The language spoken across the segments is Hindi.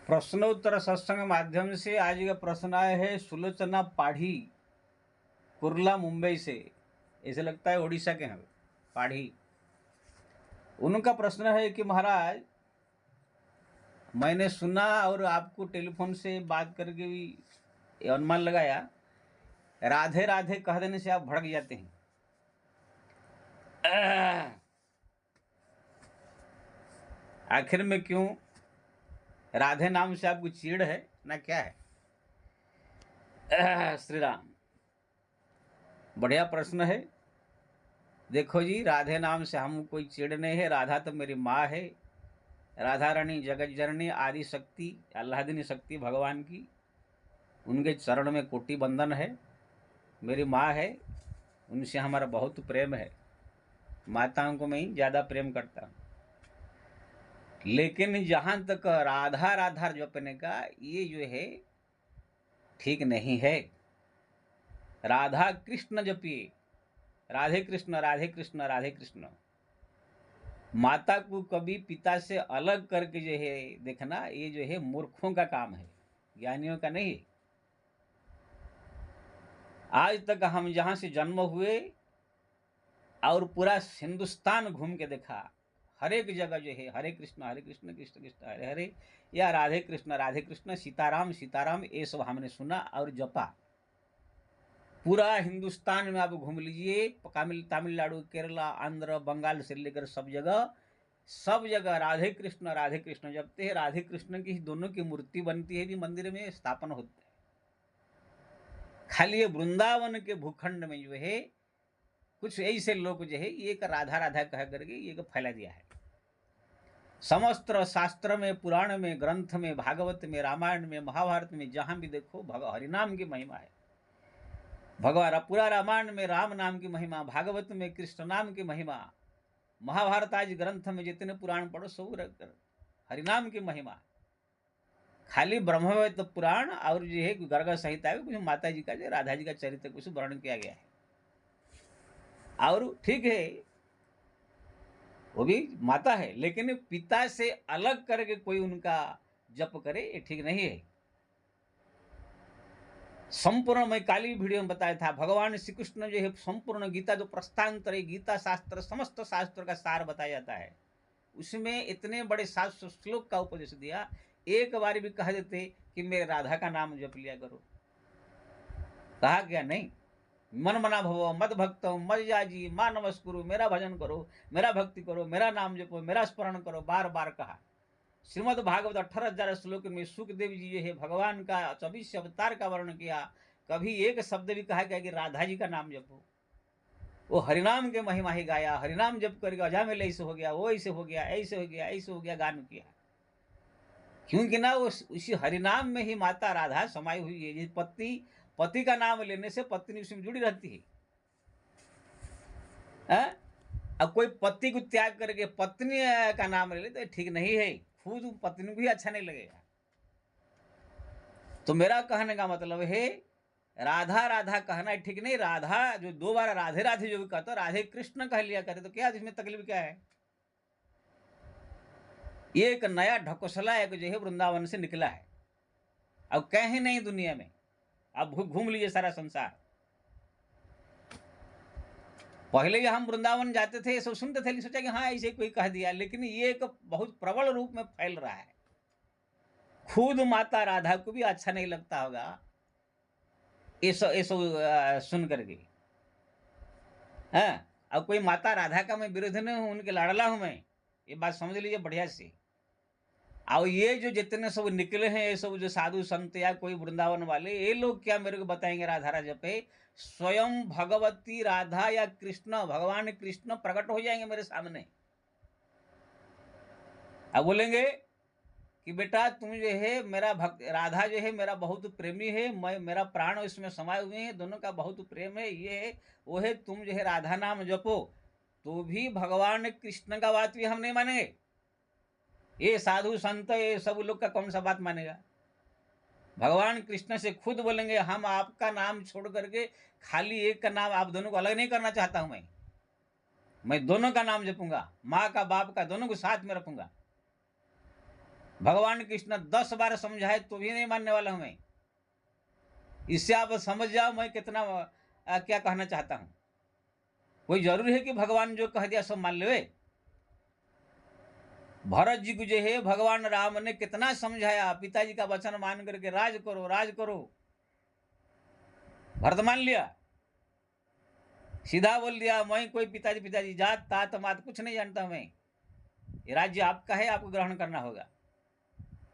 प्रश्नोत्तर सत्संग माध्यम से आज का प्रश्न आया है सुलोचना पाढ़ी, कुर्ला, मुंबई से। ऐसे लगता है उड़ीसा के हैं पाढ़ी। उनका प्रश्न है कि महाराज, मैंने सुना और आपको टेलीफोन से बात करके भी अनुमान लगाया, राधे राधे कह देने से आप भड़क जाते हैं। आखिर में क्यों? राधे नाम से आपको चिढ़ है ना क्या है? श्री राम, बढ़िया प्रश्न है। देखो जी, राधे नाम से हम कोई चिढ़ नहीं है। राधा तो मेरी माँ है। राधा रानी जगत जननी आदि शक्ति, आह्लादिनी शक्ति भगवान की, उनके चरण में कोटि बंधन है। मेरी माँ है, उनसे हमारा बहुत प्रेम है। माताओं को मैं ही ज़्यादा प्रेम करता हूँ। लेकिन जहाँ तक राधा राधा जपने का, ये जो है ठीक नहीं है। राधा कृष्ण जपिए, राधे कृष्ण राधे कृष्ण राधे कृष्ण। माता को कभी पिता से अलग करके जो है देखना, ये जो है मूर्खों का काम है, ज्ञानियों का नहीं। आज तक हम जहाँ से जन्म हुए और पूरा हिंदुस्तान घूम के देखा, हर एक जगह जो है हरे कृष्ण कृष्ण कृष्ण हरे हरे, या राधे कृष्ण सीताराम सीताराम, ये सब हमने सुना और जपा। पूरा हिंदुस्तान में आप घूम लीजिए, तमिलनाडु, केरला, आंध्र, बंगाल से लेकर सब जगह राधे कृष्ण जपते हैं। राधे कृष्ण की दोनों की मूर्ति बनती है, भी मंदिर में स्थापन होते हैं। खाली ये वृंदावन के भूखंड में जो है कुछ ऐसे लोग जो है एक राधा राधा कह करके ये फैला दिया है। समस्त शास्त्र में, पुराण में, ग्रंथ में, भागवत में, रामायण में, महाभारत में, जहां भी देखो हरिनाम की महिमा है। भगवान पूरा रामायण में राम नाम की महिमा, भागवत में कृष्ण नाम की महिमा, महाभारत आदि ग्रंथ में जितने पुराण पढ़ो सब हरिनाम की महिमा। खाली ब्रह्मवेद पुराण और जो है गर्ग संहिता में कुछ माता जी का, जो राधा जी का चरित्र कुछ वर्णन किया गया है। और ठीक है, वो भी माता है, लेकिन पिता से अलग करके कोई उनका जप करे, ये ठीक नहीं है। संपूर्ण, मैं काली वीडियो में बताया था, भगवान श्री कृष्ण जो है संपूर्ण गीता, जो प्रस्थांतर है, गीता शास्त्र, समस्त शास्त्र का सार बताया जाता है। उसमें इतने बड़े 700 श्लोक का उपदेश दिया। एक बार भी कह देते कि मेरे राधा का नाम जप लिया करो, कहा गया नहीं। मन मना भवो मद भक्तो मद जाजी मां नमस्कुरु, मेरा भजन करो, मेरा भक्ति करो, मेरा नाम जपो, मेरा स्मरण करो, बार बार कहा। श्रीमद् भागवत 18,000 श्लोक में सुखदेव जी जो है भगवान का 24 अवतार का वर्णन किया। कभी एक शब्द भी कहा गया कि राधा जी का नाम जपो। वो हरिनाम के महिमा ही गाया, हरिनाम जप करके अजामिल ऐसे हो गया, वो ऐसे हो गया, ऐसे हो गया, ऐसे हो गया, गान किया। क्योंकि ना वो उसी हरिनाम में ही माता राधा समाई हुई है। पति का नाम लेने से पत्नी उसमें जुड़ी रहती है। अब कोई पति को त्याग करके पत्नी का नाम ले ले तो ठीक नहीं है, खुद पत्नी को भी अच्छा नहीं लगेगा। तो मेरा कहने का मतलब है, राधा राधा कहना ठीक नहीं। राधा जो 2 बार राधे राधे जो भी कहता, राधे कृष्ण कह लिया करे तो क्या इसमें तकलीफ क्या है? ये एक नया ढकोसला एक जो है वृंदावन से निकला है। अब कहीं नहीं दुनिया में, अब घूम लीजिए सारा संसार। पहले हम वृंदावन जाते थे, सब सुनते थे, सोचा कि हाँ ऐसे कोई कह दिया, लेकिन ये एक बहुत प्रबल रूप में फैल रहा है। खुद माता राधा को भी अच्छा नहीं लगता होगा ये सब सुन करके। अब कोई माता राधा का मैं विरोध नहीं हूँ, उनके लाडला हूं मैं, ये बात समझ लीजिए बढ़िया से। और ये जो जितने सब निकले हैं, ये सब जो साधु संत या कोई वृंदावन वाले, ये लोग क्या मेरे को बताएंगे राधा राधा पे? स्वयं भगवती राधा या कृष्ण, भगवान कृष्ण प्रकट हो जाएंगे मेरे सामने। अब बोलेंगे कि बेटा तुम जो है मेरा भक्त, राधा जो है मेरा बहुत प्रेमी है, मैं मेरा प्राण इसमें समाये हुए हैं, दोनों का बहुत प्रेम है, ये है वो है, तुम जो है राधा नाम जपो। तो भी भगवान कृष्ण का बात भी हम नहीं मानेंगे। ये साधु संत ये सब लोग का कौन सा बात मानेगा? भगवान कृष्ण से खुद बोलेंगे हम आपका नाम छोड़ करके खाली एक का नाम, आप दोनों को अलग नहीं करना चाहता हूं मैं दोनों का नाम जपूंगा, माँ का बाप का दोनों को साथ में रखूंगा। भगवान कृष्ण 10 बार समझाए तो भी नहीं मानने वाला हूं मैं। इससे आप समझ जाओ मैं कितना क्या कहना चाहता हूं। कोई जरूरी है कि भगवान जो कह दिया सब मान ले। भरत जी को जो है भगवान राम ने कितना समझाया, पिताजी का वचन मान करके राज करो राज करो। भरत मान लिया, सीधा बोल दिया मैं कोई पिताजी पिताजी जात तात मात कुछ नहीं जानता मैं, ये राज्य आपका है, आपको ग्रहण करना होगा।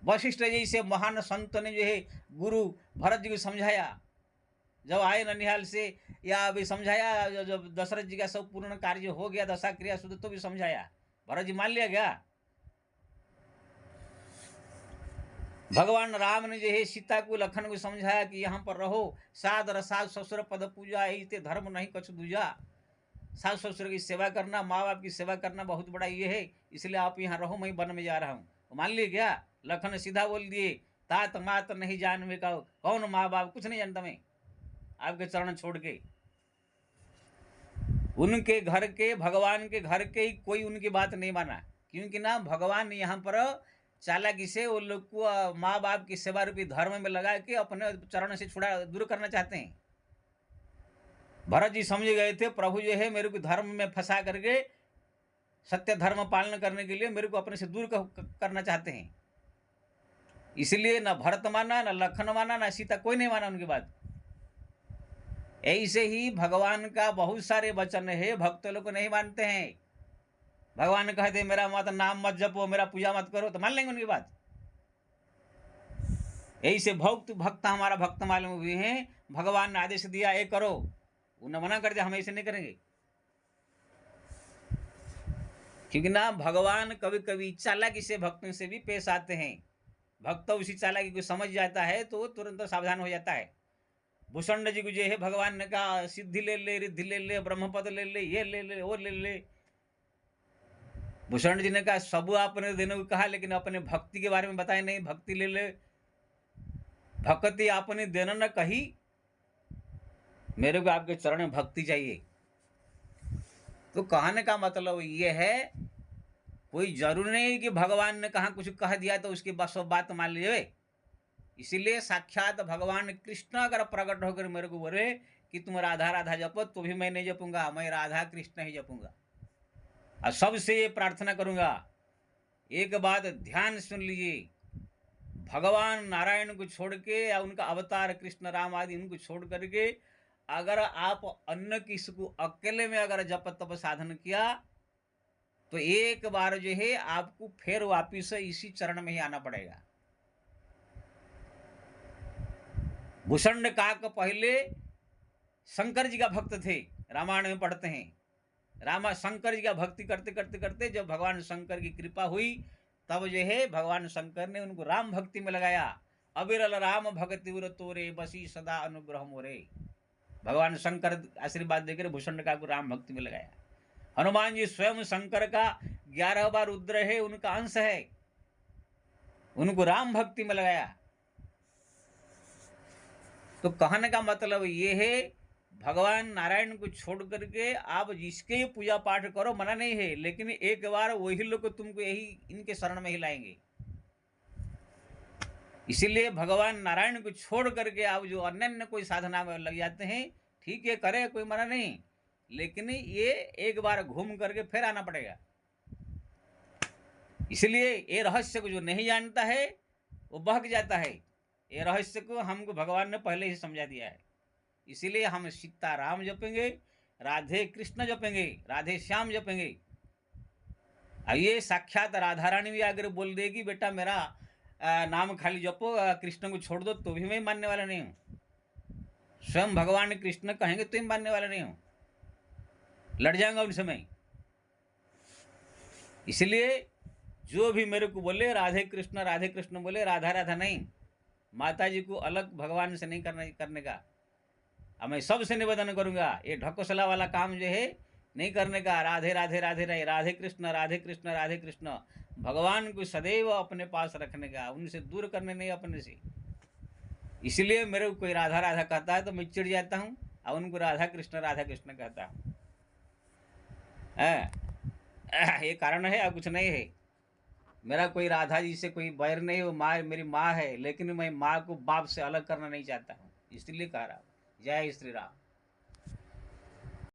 वशिष्ठ जी से महान संत ने जो है गुरु भरत जी को समझाया, जब आए ननिहाल से या अभी समझाया, जब दशरथ जी का सब पूर्ण कार्य हो गया दशा क्रिया शुद्ध तो भी समझाया, भरत जी मान लिया गया। भगवान राम ने जो है सीता को लखन को समझाया कि यहाँ पर रहो, सादर सास ससुर पद पूजा इते धर्म नहीं कछु दूजा। सास ससुर की सेवा करना, माँ बाप की सेवा करना बहुत बड़ा ये है, इसलिए आप यहाँ रहो, मैं वन में जा रहा हूँ। मान लिए क्या? लखन सीधा बोल दिए तात मात नहीं जान में कहो, कौन माँ बाप कुछ नहीं जानता मैं, आपके चरण छोड़ के। उनके घर के भगवान के घर के ही कोई उनकी बात नहीं माना, क्योंकि ना भगवान यहाँ पर चालाकी से वो लोग को माँ बाप की सेवा रूपी धर्म में लगा के अपने चरण से छुड़ा दूर करना चाहते हैं। भरत जी समझ गए थे प्रभु जो है मेरे को धर्म में फंसा करके सत्य धर्म पालन करने के लिए मेरे को अपने से दूर करना चाहते हैं। इसलिए न भरत माना, न लखन माना, न सीता, कोई नहीं माना उनकी बात। ऐसे ही भगवान का बहुत सारे वचन है, भक्त लोग नहीं मानते हैं। भगवान कहते मेरा मत नाम मत जपो, मेरा पूजा मत करो, तो मान लेंगे उनकी बात। ऐसे भक्त हमारा भक्त मालूम हुए हैं, भगवान ने आदेश दिया ये करो, उन्हें मना कर दिया हम ऐसे नहीं करेंगे। क्योंकि ना भगवान कभी कभी चालाकी से भक्तों से भी पेश आते हैं। भक्त उसी चालाकी को समझ जाता है तो तुरंत सावधान हो जाता है। भूषण जी को जो है भगवान ने कहा सिद्धि ले ले, रिद्धि ले ले, ब्रह्मपद ले ले, ये ले ले, वो ले ले। भूषण जी ने कहा सब आपने देने को कहा, लेकिन अपने भक्ति के बारे में बताए नहीं, भक्ति ले ले, भक्ति आपने देना न कही, मेरे को आपके चरण में भक्ति चाहिए। तो कहने का मतलब ये है कोई जरूरी नहीं कि भगवान ने कहा कुछ कह दिया तो उसकी सब बात मान लीजिए। इसीलिए साक्षात भगवान कृष्ण अगर प्रकट होकर मेरे को बोले कि तुम राधा राधा जपो, तो भी मैं नहीं जपूंगा, मैं राधा कृष्ण ही जपूंगा। और सबसे ये प्रार्थना करूंगा, एक बात ध्यान सुन लीजिए, भगवान नारायण को छोड़ के या उनका अवतार कृष्ण राम आदि उनको छोड़ करके अगर आप अन्य किसी को अकेले में अगर जप तप साधन किया तो एक बार जो है आपको फिर वापिस इसी चरण में ही आना पड़ेगा। भूषण काक पहले शंकर जी का भक्त थे, रामायण में पढ़ते हैं। रामा शंकर जी का भक्ति करते करते करते जब भगवान शंकर की कृपा हुई तब जो है भगवान शंकर ने उनको राम भक्ति में लगाया। अविरल राम भक्ति उर तोरे बसी सदा अनुग्रह मोरे। भगवान शंकर आशीर्वाद देकर भूषण का को राम भक्ति में लगाया। हनुमान जी स्वयं शंकर का 11 बार रुद्र है, उनका अंश है, उनको राम भक्ति में लगाया। तो कहने का मतलब ये है भगवान नारायण को छोड़ करके आप जिसके पूजा पाठ करो, मना नहीं है, लेकिन एक बार वही लोग तुमको यही इनके शरण में ही लाएंगे। इसीलिए भगवान नारायण को छोड़ करके आप जो अन्य कोई साधना में लग जाते हैं, ठीक है करे, कोई मना नहीं, लेकिन ये एक बार घूम करके फिर आना पड़ेगा। इसलिए ये रहस्य को जो नहीं जानता है वो बहक जाता है। ये रहस्य को हमको भगवान ने पहले ही समझा दिया है। इसीलिए हम सीताराम जपेंगे, राधे कृष्ण जपेंगे, राधे श्याम जपेंगे। ये साक्षात राधा रानी भी अगर बोल देगी बेटा मेरा नाम खाली जपो, कृष्ण को छोड़ दो, तो भी मैं मानने वाला नहीं हूँ। स्वयं भगवान कृष्ण कहेंगे तो ही मानने वाला नहीं हूँ, लड़ जाऊंगा उनसे मैं। इसलिए जो भी मेरे को बोले राधे कृष्ण बोले, राधा राधा नहीं, माता जी को अलग भगवान से नहीं करने का। अब मैं सबसे निवेदन करूंगा, ये ढकोसला वाला काम जो है नहीं करने का। राधे राधे राधे नहीं, राधे कृष्ण राधे कृष्ण राधे कृष्ण। भगवान को सदैव अपने पास रखने का, उनसे दूर करने नहीं अपने से। इसलिए मेरे को कोई राधा राधा कहता है तो मैं चिढ़ जाता हूँ, और उनको राधा कृष्ण कहता हूँ। ये कारण है और कुछ नहीं है। मेरा कोई राधा जी से कोई बैर नहीं, वो माँ मेरी माँ है, लेकिन मैं माँ को बाप से अलग करना नहीं चाहता हूँ, इसलिए कह रहा हूँ। जय श्री राम।